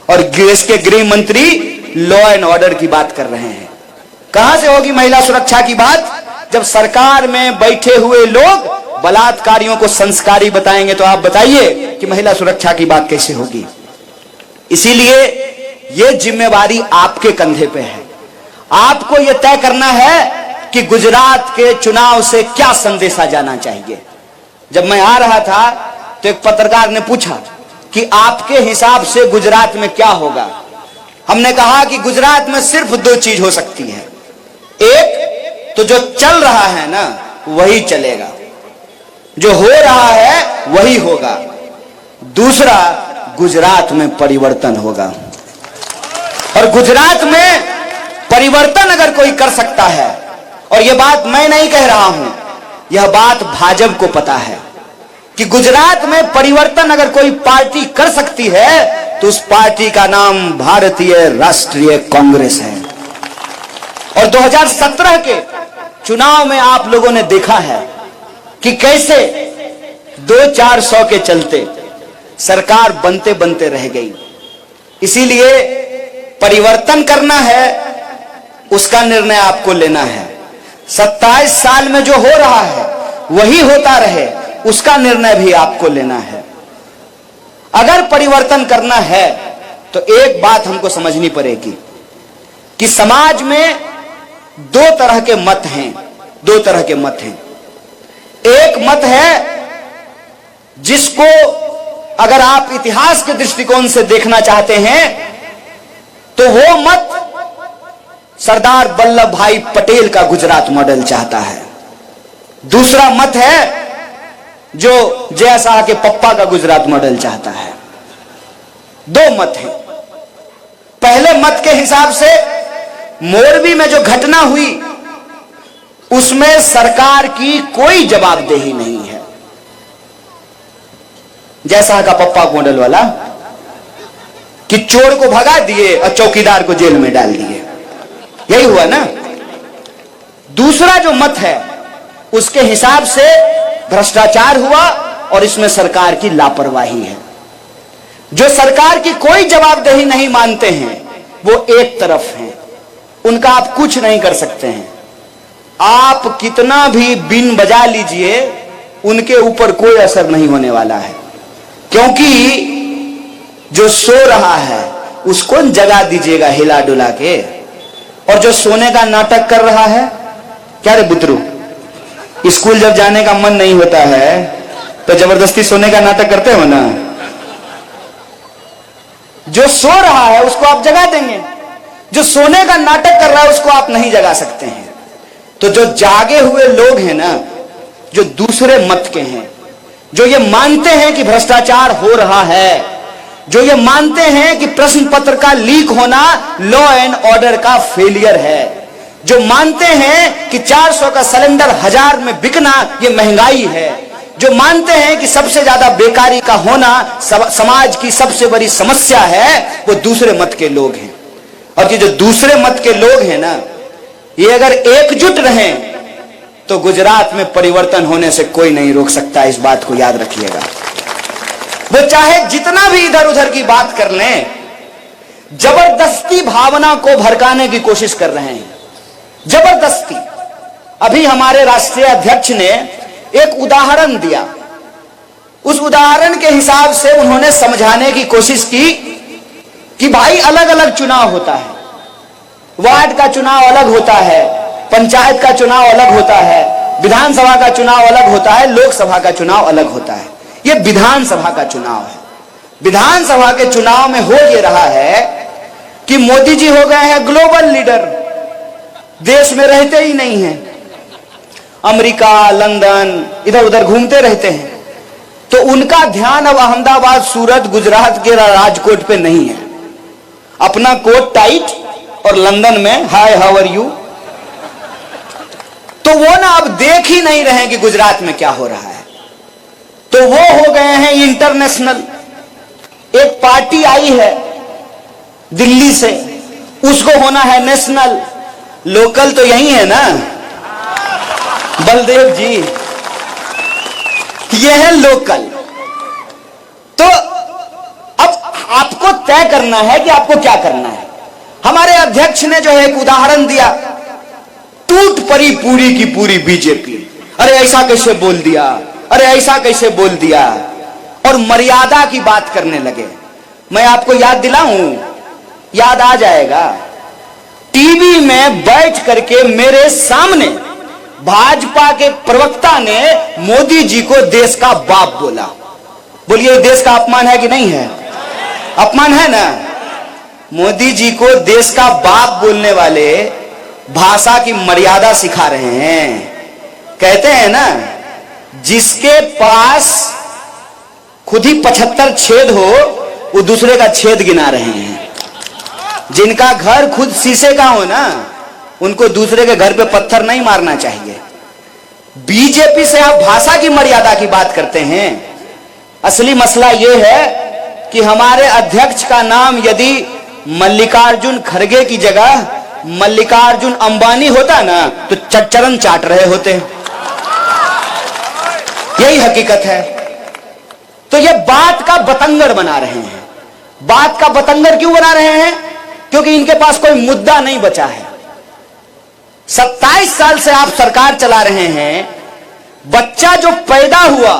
और देश के गृह मंत्री लॉ एंड ऑर्डर की बात कर रहे हैं। कहां से होगी महिला सुरक्षा की बात जब सरकार में बैठे हुए लोग बलात्कारियों को संस्कारी बताएंगे? तो आप बताइए कि महिला सुरक्षा की बात कैसे होगी? इसीलिए यह जिम्मेवारी आपके कंधे पे है। आपको यह तय करना है कि गुजरात के चुनाव से क्या संदेशा जाना चाहिए। जब मैं आ रहा था तो एक पत्रकार ने पूछा कि आपके हिसाब से गुजरात में क्या होगा। हमने कहा कि गुजरात में सिर्फ 2 चीज हो सकती है। एक तो जो चल रहा है ना वही चलेगा, जो हो रहा है वही होगा। दूसरा, गुजरात में परिवर्तन होगा, और गुजरात में परिवर्तन अगर कोई कर सकता है, और यह बात मैं नहीं कह रहा हूं, यह बात भाजपा को पता है कि गुजरात में परिवर्तन अगर कोई पार्टी कर सकती है तो उस पार्टी का नाम भारतीय राष्ट्रीय कांग्रेस है। और 2017 के चुनाव में आप लोगों ने देखा है कि कैसे 200-400 के चलते सरकार बनते बनते रह गई। इसीलिए परिवर्तन करना है, उसका निर्णय आपको लेना है। 27 साल में जो हो रहा है वही होता रहे, उसका निर्णय भी आपको लेना है। अगर परिवर्तन करना है तो एक बात हमको समझनी पड़ेगी कि समाज में दो तरह के मत हैं, दो तरह के मत हैं। एक मत है जिसको अगर आप इतिहास के दृष्टिकोण से देखना चाहते हैं तो वो मत सरदार वल्लभ भाई पटेल का गुजरात मॉडल चाहता है। दूसरा मत है जो जय शाह के पप्पा का गुजरात मॉडल चाहता है। दो मत हैं। पहले मत के हिसाब से मोरबी में जो घटना हुई उसमें सरकार की कोई जवाबदेही नहीं है। जय शाह का पप्पा मॉडल वाला कि चोर को भगा दिए और चौकीदार को जेल में डाल दिए, यही हुआ ना। दूसरा जो मत है उसके हिसाब से भ्रष्टाचार हुआ और इसमें सरकार की लापरवाही है। जो सरकार की कोई जवाबदेही नहीं मानते हैं वो एक तरफ हैं, उनका आप कुछ नहीं कर सकते हैं। आप कितना भी बीन बजा लीजिए उनके ऊपर कोई असर नहीं होने वाला है, क्योंकि जो सो रहा है उसको जगा दीजिएगा हिला डुला के, और जो सोने का नाटक कर रहा है, क्या रे बुतरू, स्कूल जब जाने का मन नहीं होता है तो जबरदस्ती सोने का नाटक करते हो ना। जो सो रहा है उसको आप जगा देंगे, जो सोने का नाटक कर रहा है उसको आप नहीं जगा सकते हैं। तो जो जागे हुए लोग हैं ना, जो दूसरे मत के हैं, जो ये मानते हैं कि भ्रष्टाचार हो रहा है, जो ये मानते हैं कि प्रश्न पत्र का लीक होना लॉ एंड ऑर्डर का फेलियर है, जो मानते हैं कि 400 का सिलेंडर 1000 में बिकना ये महंगाई है, जो मानते हैं कि सबसे ज्यादा बेकारी का होना समाज की सबसे बड़ी समस्या है, वो दूसरे मत के लोग हैं। और ये जो दूसरे मत के लोग हैं ना, ये अगर एकजुट रहें तो गुजरात में परिवर्तन होने से कोई नहीं रोक सकता। इस बात को याद रखिएगा। वो चाहे जितना भी इधर उधर की बात कर लें, जबरदस्ती भावना को भड़काने की कोशिश कर रहे हैं, जबरदस्ती। अभी हमारे राष्ट्रीय अध्यक्ष ने एक उदाहरण दिया, उस उदाहरण के हिसाब से उन्होंने समझाने की कोशिश की कि भाई अलग अलग चुनाव होता है, वार्ड का चुनाव अलग होता है, पंचायत का चुनाव अलग होता है, विधानसभा का चुनाव अलग होता है, लोकसभा का चुनाव अलग होता है। ये विधानसभा का चुनाव है। विधानसभा के चुनाव में हो ये रहा है कि मोदी जी हो गए हैं ग्लोबल लीडर, देश में रहते ही नहीं हैं, अमेरिका, लंदन इधर उधर घूमते रहते हैं। तो उनका ध्यान अब अहमदाबाद, सूरत, गुजरात के राजकोट पे नहीं है। अपना कोट टाइट और लंदन में हाय हाउ आर यू। तो वो ना अब देख ही नहीं रहे कि गुजरात में क्या हो रहा है। तो वो हो गए हैं इंटरनेशनल। एक पार्टी आई है दिल्ली से, उसको होना है नेशनल। लोकल तो यही है ना, बलदेव जी, ये है लोकल। तो अब आपको तय करना है कि आपको क्या करना है। हमारे अध्यक्ष ने जो है एक उदाहरण दिया, टूट पड़ी पूरी की पूरी बीजेपी। अरे ऐसा कैसे बोल दिया, अरे ऐसा कैसे बोल दिया, और मर्यादा की बात करने लगे। मैं आपको याद दिलाऊं, याद आ जाएगा। टीवी में बैठ करके मेरे सामने भाजपा के प्रवक्ता ने मोदी जी को देश का बाप बोला। बोलिए देश का अपमान है कि नहीं है? अपमान है ना। मोदी जी को देश का बाप बोलने वाले भाषा की मर्यादा सिखा रहे हैं। कहते हैं ना, जिसके पास खुद ही 75 छेद हो वो दूसरे का छेद गिना रहे हैं। जिनका घर खुद शीशे का हो ना, उनको दूसरे के घर पे पत्थर नहीं मारना चाहिए। बीजेपी से आप भाषा की मर्यादा की बात करते हैं। असली मसला यह है कि हमारे अध्यक्ष का नाम यदि मल्लिकार्जुन खड़गे की जगह मल्लिकार्जुन अंबानी होता ना, तो चरण चाट रहे होते। यही हकीकत है। तो ये बात का बतंगड़ बना रहे हैं। बात का बतंगड़ क्यों बना रहे हैं? क्योंकि इनके पास कोई मुद्दा नहीं बचा है। 27 साल से आप सरकार चला रहे हैं। बच्चा जो पैदा हुआ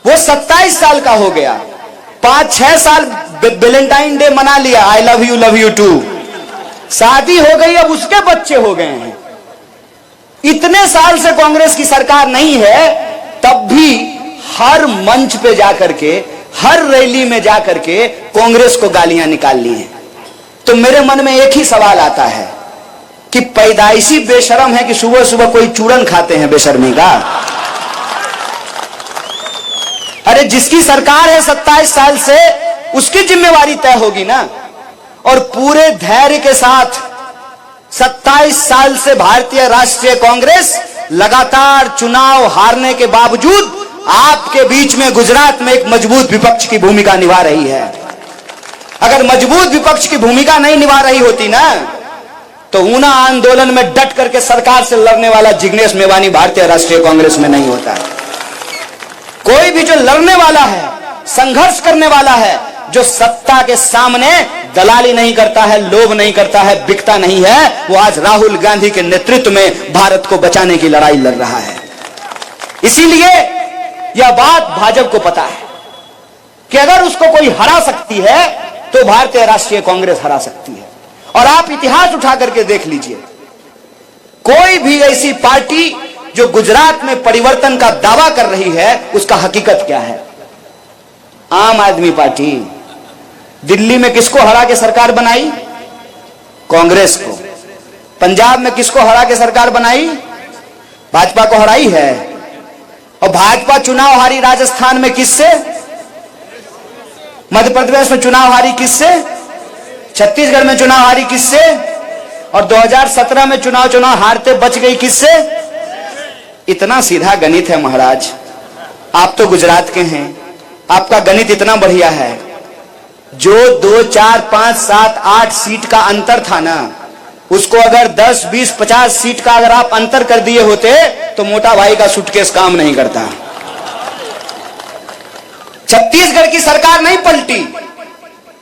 वो 27 साल का हो गया। 5-6 साल वैलेंटाइन डे मना लिया, आई लव यू टू। शादी हो गई, अब उसके बच्चे हो गए हैं। इतने साल से कांग्रेस की सरकार नहीं है, तब भी हर मंच पे जाकर के, हर रैली में जाकर के कांग्रेस को गालियां निकाल ली हैं। तो मेरे मन में एक ही सवाल आता है कि पैदाइशी बेशरम है कि सुबह सुबह कोई चूरन खाते हैं बेशर्मी का। अरे जिसकी सरकार है 27 साल से, उसकी जिम्मेवारी तय होगी ना। और पूरे धैर्य के साथ 27 साल से भारतीय राष्ट्रीय कांग्रेस लगातार चुनाव हारने के बावजूद आपके बीच में गुजरात में एक मजबूत विपक्ष की भूमिका निभा रही है। अगर मजबूत विपक्ष की भूमिका नहीं निभा रही होती ना, तो ऊना आंदोलन में डट करके सरकार से लड़ने वाला जिग्नेश मेवानी भारतीय राष्ट्रीय कांग्रेस में नहीं होता। कोई भी जो लड़ने वाला है, संघर्ष करने वाला है, जो सत्ता के सामने दलाली नहीं करता है, लोभ नहीं करता है, बिकता नहीं है, वो आज राहुल गांधी के नेतृत्व में भारत को बचाने की लड़ाई लड़ रहा है। इसीलिए यह बात भाजपा को पता है कि अगर उसको कोई हरा सकती है तो भारतीय राष्ट्रीय कांग्रेस हरा सकती है। और आप इतिहास उठा करके देख लीजिए, कोई भी ऐसी पार्टी जो गुजरात में परिवर्तन का दावा कर रही है, उसका हकीकत क्या है? आम आदमी पार्टी दिल्ली में किसको हरा के सरकार बनाई? कांग्रेस को। पंजाब में किसको हरा के सरकार बनाई? भाजपा को हराई है। और भाजपा चुनाव हारी राजस्थान में किससे? मध्य प्रदेश में चुनाव हारी किससे? छत्तीसगढ़ में चुनाव हारी किससे? और 2017 में चुनाव हारते बच गई किससे? इतना सीधा गणित है महाराज। आप तो गुजरात के हैं, आपका गणित इतना बढ़िया है। जो 2, 4, 5, 7, 8 सीट का अंतर था ना, उसको अगर 10, 20, 50 सीट का अगर आप अंतर कर दिए होते तो मोटा भाई का सूटकेस काम नहीं करता। छत्तीसगढ़ की सरकार नहीं पलटी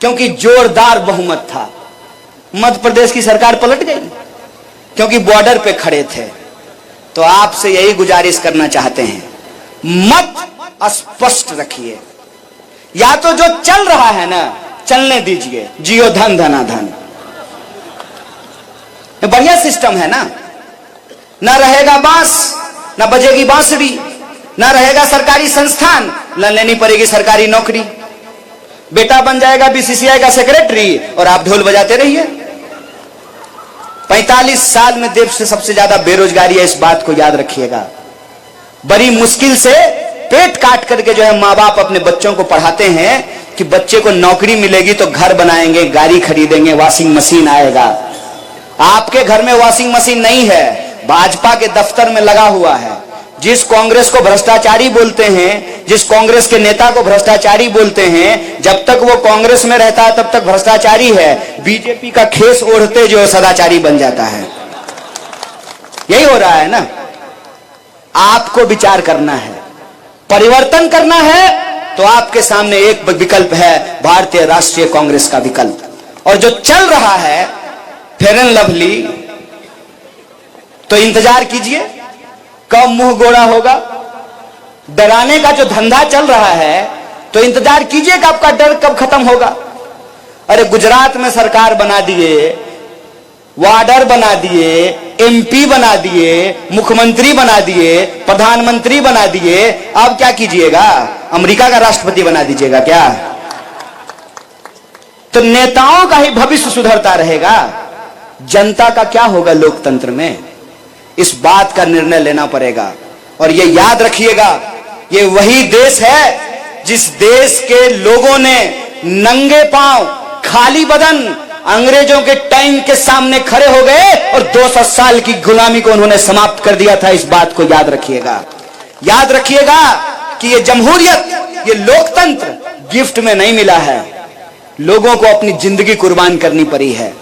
क्योंकि जोरदार बहुमत था। मध्य प्रदेश की सरकार पलट गई क्योंकि बॉर्डर पे खड़े थे। तो आपसे यही गुजारिश करना चाहते हैं, मत स्पष्ट रखिए। या तो जो चल रहा है ना, चलने दीजिए, जियो धन धना धन। बढ़िया सिस्टम है ना। ना रहेगा बांस, ना बजेगी बांसुरी, ना रहेगा सरकारी संस्थान, न लेनी पड़ेगी सरकारी नौकरी। बेटा बन जाएगा बीसीसीआई का सेक्रेटरी और आप ढोल बजाते रहिए। 45 साल में देश से सबसे ज्यादा बेरोजगारी है, इस बात को याद रखिएगा। बड़ी मुश्किल से पेट काट करके जो है माँ बाप अपने बच्चों को पढ़ाते हैं कि बच्चे को नौकरी मिलेगी तो घर बनाएंगे, गाड़ी खरीदेंगे, वॉशिंग मशीन आएगा। आपके घर में वॉशिंग मशीन नहीं है, भाजपा के दफ्तर में लगा हुआ है। जिस कांग्रेस को भ्रष्टाचारी बोलते हैं, जिस कांग्रेस के नेता को भ्रष्टाचारी बोलते हैं, जब तक वो कांग्रेस में रहता है तब तक भ्रष्टाचारी है। बीजेपी का खेस ओढ़ते जो सदाचारी बन जाता है। यही हो रहा है ना। आपको विचार करना है, परिवर्तन करना है, तो आपके सामने एक विकल्प है, भारतीय राष्ट्रीय कांग्रेस का विकल्प। और जो चल रहा है फेयर एंड लवली, तो इंतजार कीजिए कब मुंह गोड़ा होगा। डराने का जो धंधा चल रहा है, तो इंतजार कीजिए कि आपका डर कब खत्म होगा। अरे गुजरात में सरकार बना दिए, वार्डर बना दिए, एमपी बना दिए, मुख्यमंत्री बना दिए, प्रधानमंत्री बना दिए, अब क्या कीजिएगा? अमेरिका का राष्ट्रपति बना दीजिएगा क्या? तो नेताओं का ही भविष्य सुधरता रहेगा। जनता का क्या होगा लोकतंत्र में, इस बात का निर्णय लेना पड़ेगा। और ये याद रखिएगा, ये वही देश है जिस देश के लोगों ने नंगे पांव, खाली बदन अंग्रेजों के टाइम के सामने खड़े हो गए और 200 साल की गुलामी को उन्होंने समाप्त कर दिया था। इस बात को याद रखिएगा। याद रखिएगा कि ये जमहूरियत, ये लोकतंत्र गिफ्ट में नहीं मिला है, लोगों को अपनी जिंदगी कुर्बान करनी पड़ी है।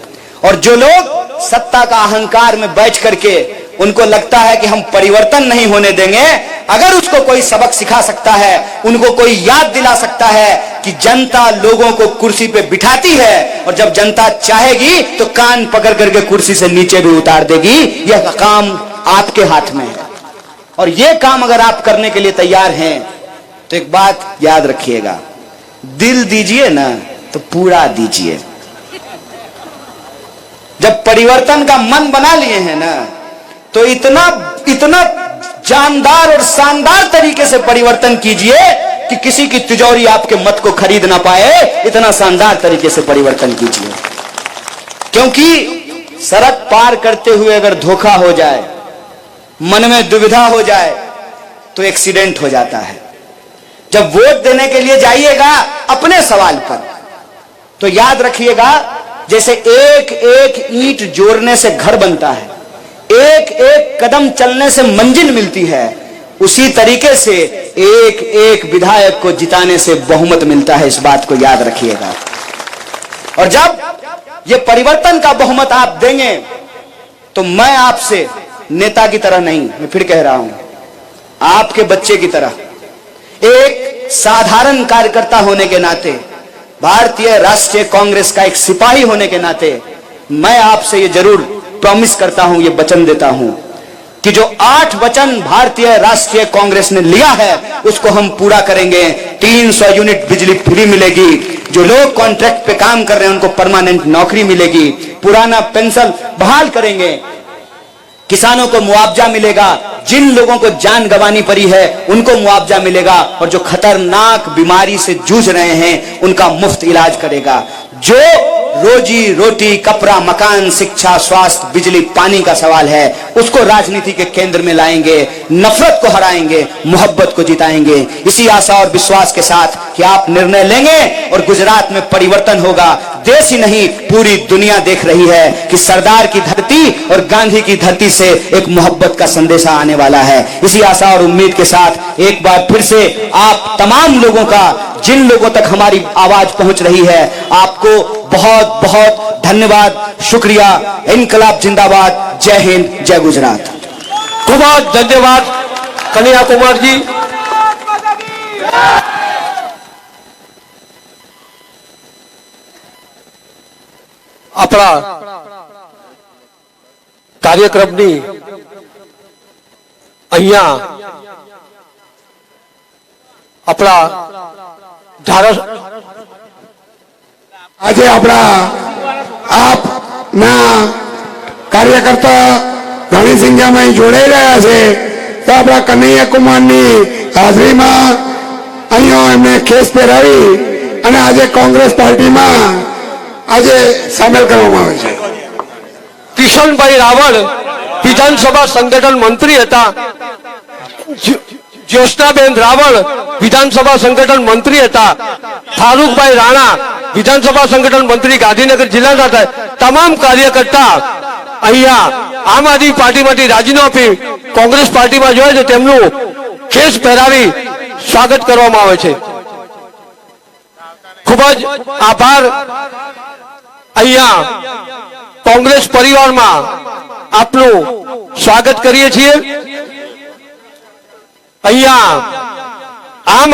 और जो लोग सत्ता का अहंकार में बैठ करके उनको लगता है कि हम परिवर्तन नहीं होने देंगे, अगर उसको कोई सबक सिखा सकता है, उनको कोई याद दिला सकता है कि जनता लोगों को कुर्सी पे बिठाती है और जब जनता चाहेगी तो कान पकड़ करके कुर्सी से नीचे भी उतार देगी, यह काम आपके हाथ में है। और यह काम अगर आप करने के लिए तैयार हैं तो एक बात याद रखिएगा, दिल दीजिए ना तो पूरा दीजिए। जब परिवर्तन का मन बना लिए हैं ना, तो इतना जानदार और शानदार तरीके से परिवर्तन कीजिए कि किसी की तिजोरी आपके मत को खरीद ना पाए। इतना शानदार तरीके से परिवर्तन कीजिए, क्योंकि सड़क पार करते हुए अगर धोखा हो जाए, मन में दुविधा हो जाए, तो एक्सीडेंट हो जाता है। जब वोट देने के लिए जाइएगा अपने सवाल पर, तो याद रखिएगा, जैसे एक एक ईंट जोड़ने से घर बनता है, एक एक कदम चलने से मंजिल मिलती है, उसी तरीके से एक एक विधायक को जिताने से बहुमत मिलता है। इस बात को याद रखिएगा। और जब ये परिवर्तन का बहुमत आप देंगे, तो मैं आपसे नेता की तरह नहीं, मैं फिर कह रहा हूं, आपके बच्चे की तरह, एक साधारण कार्यकर्ता होने के नाते, भारतीय राष्ट्रीय कांग्रेस का एक सिपाही होने के नाते, मैं आपसे ये जरूर प्रॉमिस करता हूं, ये वचन देता हूं कि जो 8 वचन भारतीय राष्ट्रीय कांग्रेस ने लिया है उसको हम पूरा करेंगे। 300 यूनिट बिजली फ्री मिलेगी, जो लोग कॉन्ट्रैक्ट पे काम कर रहे हैं उनको परमानेंट नौकरी मिलेगी, पुराना पेंशन बहाल करेंगे, किसानों को मुआवजा मिलेगा, जिन लोगों को जान गंवानी पड़ी है उनको मुआवजा मिलेगा, और जो खतरनाक बीमारी से जूझ रहे हैं उनका मुफ्त इलाज करेगा। जो रोजी रोटी, कपड़ा, मकान, शिक्षा, स्वास्थ्य, बिजली, पानी का सवाल है, उसको राजनीति के केंद्र में लाएंगे, नफरत को हराएंगे, मोहब्बत को जिताएंगे। इसी आशा और विश्वास के साथ कि आप निर्णय लेंगे और गुजरात में परिवर्तन होगा। देश ही नहीं, पूरी दुनिया देख रही है कि सरदार की धरती और गांधी की धरती से एक मोहब्बत का संदेशा आने वाला है। इसी आशा और उम्मीद के साथ एक बार फिर से आप तमाम लोगों का, जिन लोगों तक हमारी आवाज पहुंच रही है, आपको बहुत बहुत धन्यवाद, शुक्रिया। इनकलाब जिंदाबाद। जय हिंद, जय गुजरात। बहुत धन्यवाद कन्हैया कुमार जी। अपना कार्यक्रमની અહીંયા આપણા આજે આપણા આપના કાર્યકર્તા રણસિંહજામાં જોડાઈ રહ્યા છે, તો આપણા કન્હૈયા કુમારની હાજરીમાં અહીંયા એમને ખેસ પહેરાવી અને આજે કોંગ્રેસ પાર્ટીમાં આજે સામેલ કરવામાં આવે છે। કિશનભાઈ રાવળ વિધાનસભા સંગઠન મંત્રી હતા, જ્યોત્સનાબેન રાવળ વિધાનસભા સંગઠન મંત્રી હતા, ફારૂકભાઈ રાણા વિધાનસભા સંગઠન મંત્રી ગાંધીનગર જિલ્લાના હતા। તમામ કાર્યકર્તા અહીંયા આમ આદમી પાર્ટીમાંથી રાજીનામું આપી કોંગ્રેસ પાર્ટીમાં જોડે છે, તેમનું ખેસ પહેરાવી સ્વાગત કરવામાં આવે છે। ખૂબ જ આભાર। અહીંયા કોંગ્રેસ પરિવારમાં આપનું સ્વાગત કરીએ છીએ। અહીંયા આમ